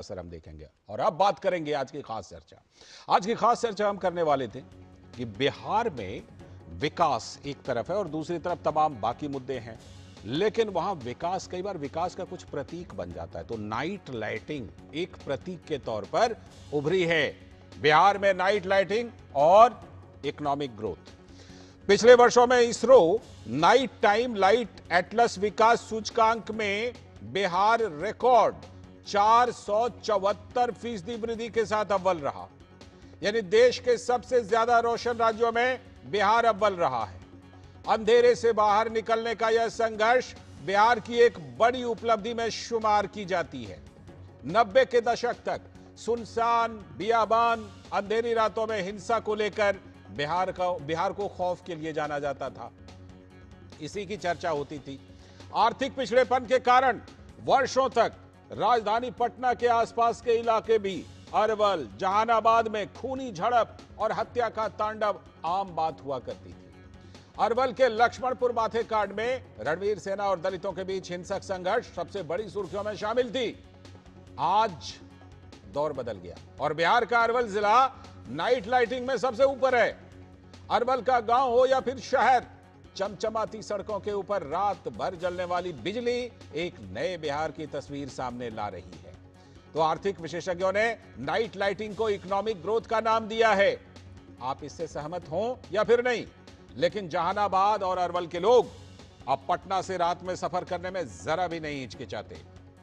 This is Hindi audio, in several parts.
असर हम देखेंगे। और अब बात करेंगे आज की खास चर्चा। आज की खास चर्चा हम करने वाले थे कि बिहार में विकास एक तरफ है और दूसरी तरफ तमाम बाकी मुद्दे हैं, लेकिन वहां विकास कई बार विकास का कुछ प्रतीक बन जाता है। तो नाइट लाइटिंग एक प्रतीक के तौर पर उभरी है। बिहार में नाइट लाइटिंग और इकोनॉमिक ग्रोथ। पिछले वर्षों में ISRO night time light atlas विकास सूचकांक में बिहार रिकॉर्ड 474% वृद्धि के साथ अव्वल रहा। यानी देश के सबसे ज्यादा रोशन राज्यों में बिहार अव्वल रहा है। अंधेरे से बाहर निकलने का यह संघर्ष बिहार की एक बड़ी उपलब्धि में शुमार की जाती है। 90 के दशक तक सुनसान बियाबान अंधेरी रातों में हिंसा को लेकर बिहार को खौफ के लिए जाना जाता था। इसी की चर्चा होती थी। आर्थिक पिछड़ेपन के कारण वर्षों तक राजधानी पटना के आसपास के इलाके भी अरवल जहानाबाद में खूनी झड़प और हत्या का तांडव आम बात हुआ करती थी। अरवल के लक्ष्मणपुर माथे कांड में रणवीर सेना और दलितों के बीच हिंसक संघर्ष सबसे बड़ी सुर्खियों में शामिल थी। आज दौर बदल गया और बिहार का अरवल जिला नाइट लाइटिंग में सबसे ऊपर है। अरवल का गांव हो या फिर शहर, चमचमाती सड़कों के ऊपर रात भर जलने वाली बिजली एक नए बिहार की तस्वीर सामने ला रही है। तो आर्थिक विशेषज्ञों ने नाइट लाइटिंग को इकोनॉमिक ग्रोथ का नाम दिया है। आप इससे सहमत हो या फिर नहीं, लेकिन जहानाबाद और अरवल के लोग अब पटना से रात में सफर करने में जरा भी नहीं हिचकिचाते।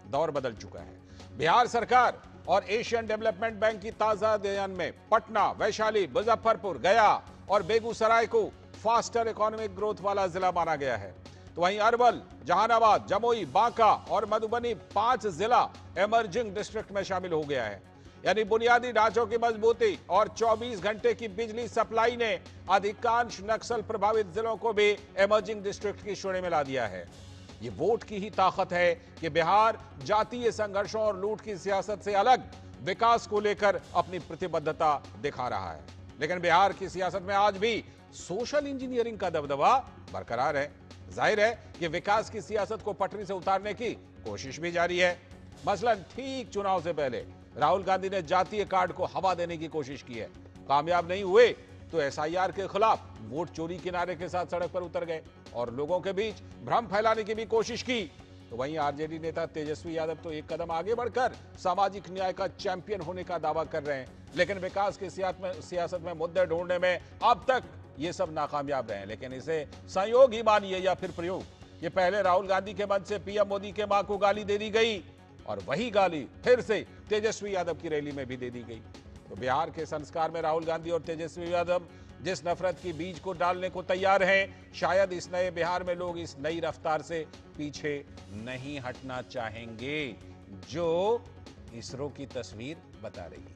दौर बदल चुका है। बिहार सरकार और एशियन डेवलपमेंट बैंक की ताजा अध्ययन में पटना, वैशाली, मुजफ्फरपुर, गया और बेगूसराय को फास्टर इकोनॉमिक ग्रोथ वाला जिला माना गया है। तो वहीं अरवल, जहानाबाद, जमुई, बांका और मधुबनी 5 जिला इमर्जिंग डिस्ट्रिक्ट में शामिल हो गया है। यानी बुनियादी ढांचों की मजबूती और 24 घंटे की बिजली सप्लाई ने अधिकांश नक्सल प्रभावित जिलों को भी इमर्जिंग डिस्ट्रिक्ट की श्रेणी में ला दिया है। ये वोट की ही ताकत है कि बिहार जातीय संघर्षों और लूट की सियासत से अलग विकास को लेकर अपनी प्रतिबद्धता दिखा रहा है। लेकिन बिहार की सियासत में आज भी सोशल इंजीनियरिंग का दबदबा बरकरार है। जाहिर है कि विकास की सियासत को पटरी से उतारने की कोशिश भी जारी है। मसलन ठीक चुनाव से पहले राहुल गांधी ने जातीय कार्ड को हवा देने की कोशिश की है। कामयाब नहीं हुए तो एसआईआर के खिलाफ वोट चोरी के नारे के साथ सड़क पर उतर गए और लोगों के बीच भ्रम फैलाने की भी कोशिश की। तो वहीं आरजेडी नेता तेजस्वी यादव तो एक कदम आगे बढ़कर सामाजिक न्याय का चैंपियन होने का दावा कर रहे हैं, लेकिन विकास की सियासत में मुद्दे ढूंढने में अब तक ये सब नाकामयाब रहे हैं। लेकिन इसे संयोग ही मानिए या फिर प्रयोग, ये पहले राहुल गांधी के मंच से पीएम मोदी के मां को गाली दे दी गई और वही गाली फिर से तेजस्वी यादव की रैली में भी दे दी गई। तो बिहार के संस्कार में राहुल गांधी और तेजस्वी यादव जिस नफरत की बीज को डालने को तैयार हैं, शायद इस नए बिहार में लोग इस नई रफ्तार से पीछे नहीं हटना चाहेंगे, जो इसरो की तस्वीर बता रही है।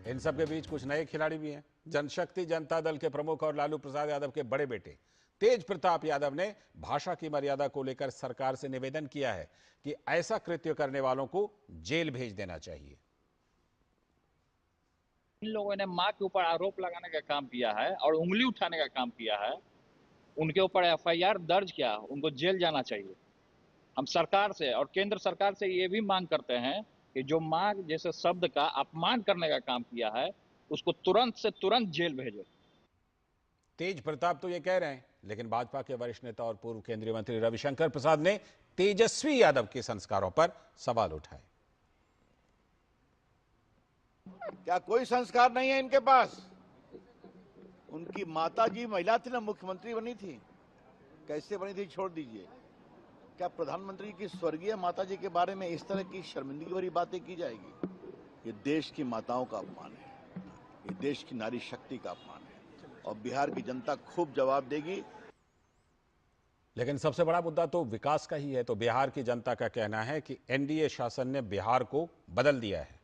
इन सब के बीच कुछ नए खिलाड़ी भी हैं। जनशक्ति जनता दल के प्रमुख और लालू प्रसाद यादव के बड़े बेटे तेज प्रताप यादव ने भाषा की मर्यादा को लेकर सरकार से निवेदन किया है कि ऐसा कृत्य करने वालों को जेल भेज देना चाहिए। इन लोगों ने मां के ऊपर आरोप लगाने का काम किया है और उंगली उठाने का काम किया है। उनके ऊपर एफआईआर दर्ज किया, उनको जेल जाना चाहिए। हम सरकार से और केंद्र सरकार से ये भी मांग करते हैं कि जो मां जैसे शब्द का अपमान करने का काम किया है, उसको तुरंत से तुरंत जेल भेजे। तेज प्रताप तो ये कह रहे हैं, लेकिन भाजपा के वरिष्ठ नेता और पूर्व केंद्रीय मंत्री रविशंकर प्रसाद ने तेजस्वी यादव के संस्कारों पर सवाल उठाए। क्या कोई संस्कार नहीं है इनके पास? उनकी माताजी महिला थी ना, मुख्यमंत्री बनी थी, कैसे बनी थी छोड़ दीजिए। क्या प्रधानमंत्री की स्वर्गीय माताजी के बारे में इस तरह की शर्मिंदगी भरी बातें की जाएगी? ये देश की माताओं का अपमान है, ये देश की नारी शक्ति का अपमान है और बिहार की जनता खूब जवाब देगी। लेकिन सबसे बड़ा मुद्दा तो विकास का ही है। तो बिहार की जनता का कहना है कि एनडीए शासन ने बिहार को बदल दिया है।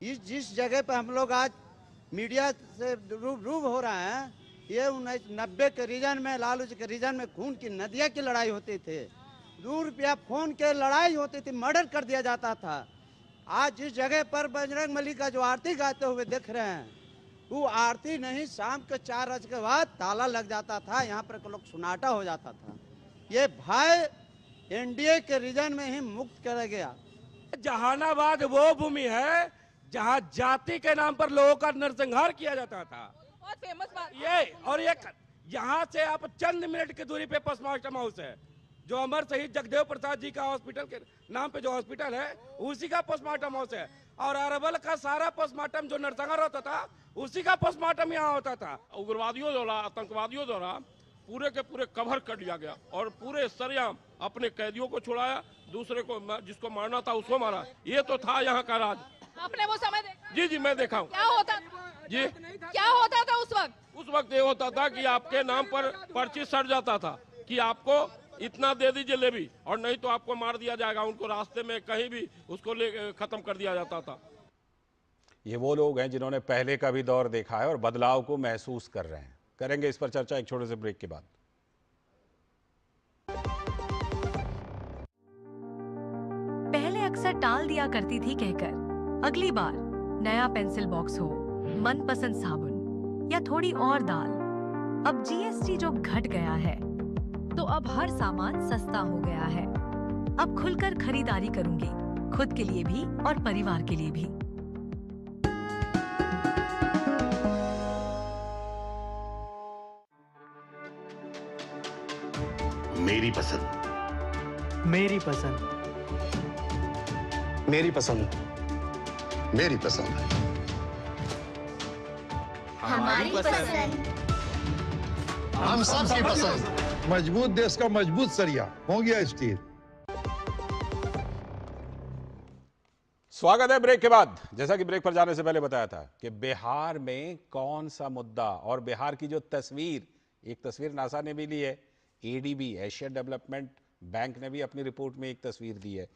जिस जगह पर हम लोग आज मीडिया से रूब हो रहे हैं, ये 1990 के रीजन में, लालू जी के रीजन में खून की नदियां की लड़ाई होती थी, ₹2 फोन के लड़ाई होती थी, मर्डर कर दिया जाता था। आज जिस जगह पर बजरंग बली का जो आरती गाते हुए देख रहे हैं, वो आरती नहीं, शाम के 4 बजे के बाद ताला लग जाता था, यहाँ पर लोग सुनाटा हो जाता था। ये भय एनडीए के रीजन में ही मुक्त कर गया। जहानाबाद वो भूमि है जहां जाति के नाम पर लोगों का नरसंहार किया जाता था। बहुत फेमस बात ये और ये यहाँ से आप चंद मिनट की दूरी पे पोस्टमार्टम हाउस है, जो अमर शहीद जगदेव प्रसाद जी का हॉस्पिटल के नाम पे जो हॉस्पिटल है उसी का पोस्टमार्टम हाउस है। और अरवल का सारा पोस्टमार्टम जो नरसंहार होता था उसी का पोस्टमार्टम यहाँ होता था। उग्रवादियों द्वारा, आतंकवादियों द्वारा पूरे के पूरे कवर कर लिया गया और पूरे सरेआम अपने कैदियों को छुड़ाया, दूसरे को जिसको मारना था उसको मारा। ये तो था यहाँ का राज। आपने वो समय देखा? जी जी मैं देखा हूँ। क्या होता था? जी क्या होता था उस वक्त? उस वक्त ये होता था कि आपके नाम पर पर्ची सट जाता था कि आपको इतना दे दीजिए लेवी, और नहीं तो आपको मार दिया जाएगा। उनको रास्ते में कहीं भी उसको खत्म कर दिया जाता था। ये वो लोग हैं जिन्होंने पहले का भी दौर देखा है और बदलाव को महसूस कर रहे हैं। करेंगे इस पर चर्चा एक छोटे से ब्रेक के बाद। पहले अक्सर टाल दिया करती थी कहकर अगली बार नया पेंसिल बॉक्स हो, मनपसंद साबुन या थोड़ी और दाल। अब जीएसटी जो घट गया है तो अब हर सामान सस्ता हो गया है। अब खुलकर खरीदारी करूंगी, खुद के लिए भी और परिवार के लिए भी। मेरी पसंद, मेरी पसंद, मेरी पसंद, मेरी पसंद, हमारी पसंद, हम सबकी पसंद। मजबूत देश का मजबूत सरिया हो गया स्टील। स्वागत है ब्रेक के बाद। जैसा कि ब्रेक पर जाने से पहले बताया था कि बिहार में कौन सा मुद्दा और बिहार की जो तस्वीर, एक तस्वीर नासा ने भी ली है, एडीबी एशियन डेवलपमेंट बैंक ने भी अपनी रिपोर्ट में एक तस्वीर दी है।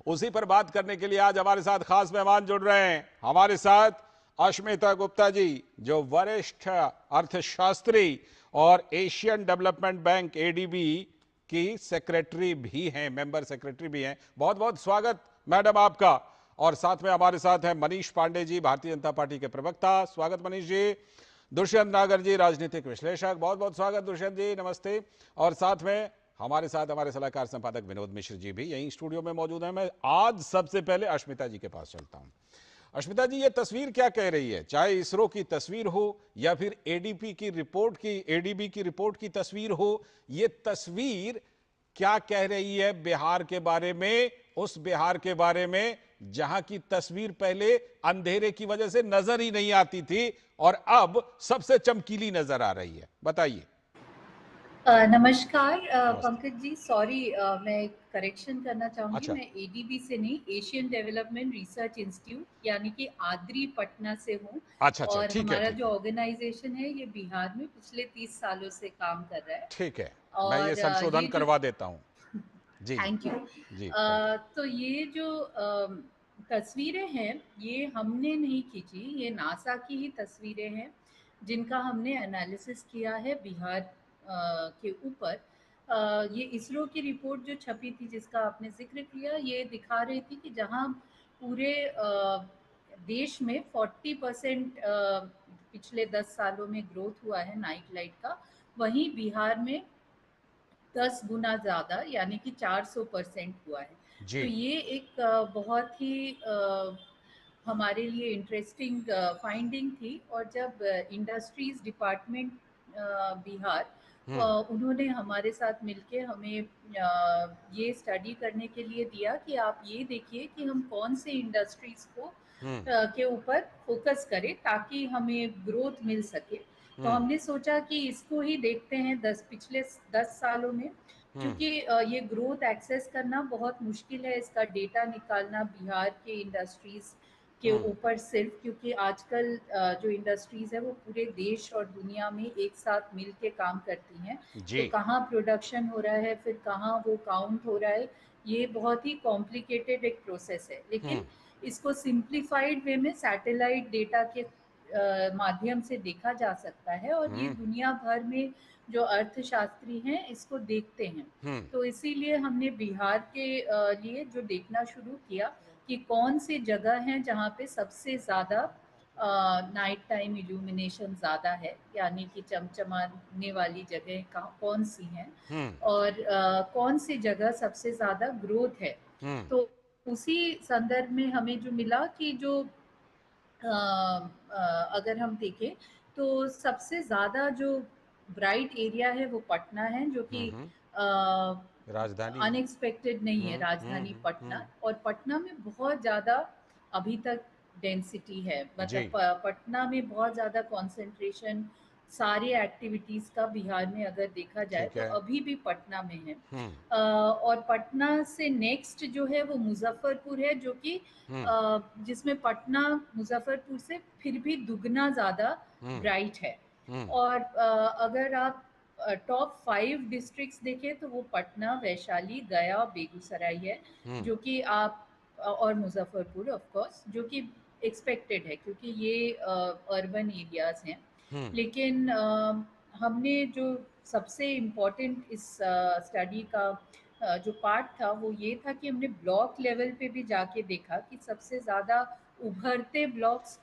उसी पर बात करने के लिए आज हमारे साथ खास मेहमान जुड़ रहे हैं। हमारे साथ अश्मिता गुप्ता जी, जो वरिष्ठ अर्थशास्त्री और एशियन डेवलपमेंट बैंक एडीबी की सेक्रेटरी भी हैं, मेंबर सेक्रेटरी भी हैं। बहुत बहुत स्वागत मैडम आपका। और साथ में हमारे साथ हैं मनीष पांडे जी, भारतीय जनता पार्टी के प्रवक्ता। स्वागत मनीष जी। दुष्यंत नागर जी, राजनीतिक विश्लेषक। बहुत बहुत स्वागत दुष्यंत जी, नमस्ते। और साथ में हमारे साथ हमारे सलाहकार संपादक विनोद मिश्र जी भी यहीं स्टूडियो में मौजूद हैं। मैं आज सबसे पहले अश्मिता जी के पास चलता हूं। अश्मिता जी, ये तस्वीर क्या कह रही है? चाहे इसरो की तस्वीर हो या फिर एडीबी की रिपोर्ट की तस्वीर हो, ये तस्वीर क्या कह रही है बिहार के बारे में, उस बिहार के बारे में जहां की तस्वीर पहले अंधेरे की वजह से नजर ही नहीं आती थी और अब सबसे चमकीली नजर आ रही है? बताइए। नमस्कार पंकज जी, सॉरी मैं करेक्शन करना चाहूंगी। अच्छा। मैं एडीबी से नहीं, एशियन डेवलपमेंट रिसर्च इंस्टीट्यूट यानी कि आद्री पटना से हूँ। अच्छा, और ठीक है, हमारा ठीक जो ऑर्गेनाइजेशन है ये बिहार में पिछले 30 सालों से काम कर रहा है। ठीक है, और मैं ये संशोधन ये जो- करवा देता हूँ जी। थैंक यू जी। तो ये जो तस्वीरें हैं ये हमने नहीं खींची, ये नासा की ही तस्वीरें हैं जिनका हमने एनालिसिस किया है बिहार के ऊपर। ये इसरो की रिपोर्ट जो छपी थी जिसका आपने जिक्र किया, ये दिखा रही थी कि जहां पूरे देश में 40% पिछले 10 सालों में ग्रोथ हुआ है नाइट लाइट का, वहीं बिहार में 10 गुना ज़्यादा यानी कि 400% हुआ है। जी। तो ये एक बहुत ही हमारे लिए इंटरेस्टिंग फाइंडिंग थी। और जब इंडस्ट्रीज डिपार्टमेंट बिहार उन्होंने हमारे साथ मिलके हमें ये स्टडी करने के लिए दिया कि आप ये देखिए कि हम कौन से इंडस्ट्रीज को के ऊपर फोकस करें ताकि हमें ग्रोथ मिल सके। तो हमने सोचा कि इसको ही देखते हैं पिछले 10 सालों में, क्योंकि ये ग्रोथ एक्सेस करना बहुत मुश्किल है, इसका डेटा निकालना बिहार के इंडस्ट्रीज के ऊपर सिर्फ, क्योंकि आजकल जो इंडस्ट्रीज है वो पूरे देश और दुनिया में एक साथ मिल के काम करती हैं। तो कहाँ प्रोडक्शन हो रहा है, फिर कहाँ वो काउंट हो रहा है, ये बहुत ही कॉम्प्लिकेटेड एक प्रोसेस है। लेकिन इसको सिंप्लीफाइड वे में सैटेलाइट डेटा के माध्यम से देखा जा सकता है और ये दुनिया भर में जो अर्थशास्त्री हैं इसको देखते हैं। तो इसीलिए हमने बिहार के लिए जो देखना शुरू किया कि कौन सी जगह हैं जहाँ पे सबसे ज़्यादा नाइट टाइम इल्यूमिनेशन ज़्यादा है, यानी कि चमचमाने वाली जगह कौन सी हैं और कौन सी जगह सबसे ज़्यादा ग्रोथ है। तो उसी संदर्भ में हमें जो मिला कि जो अगर हम देखें तो सबसे ज़्यादा जो ब्राइट एरिया है वो पटना है, जो कि राजधानी अनएक्सपेक्टेड नहीं है, राजधानी पटना। और पटना में बहुत ज़्यादा अभी तक डेंसिटी है, मतलब पटना में बहुत ज़्यादा कंसंट्रेशन सारे एक्टिविटीज़ का बिहार में अगर देखा जाए तो अभी भी पटना में है। और पटना से नेक्स्ट जो है वो मुजफ्फरपुर है, जो कि जिसमें पटना मुजफ्फरपुर से फिर भी दुगना ज़्यादा ब्राइट है। और अगर आप टॉप 5 डिस्ट्रिक्ट्स देखें तो वो पटना, वैशाली, गया, बेगूसराय है, जो कि आप और मुजफ्फरपुर ऑफ कोर्स, जो कि एक्सपेक्टेड है क्योंकि ये अर्बन एरियाज हैं। लेकिन हमने जो सबसे इम्पोर्टेंट इस स्टडी का जो पार्ट था वो ये था कि हमने ब्लॉक लेवल पे भी जाके देखा कि सबसे ज़्यादा उभरते ब्लॉक्स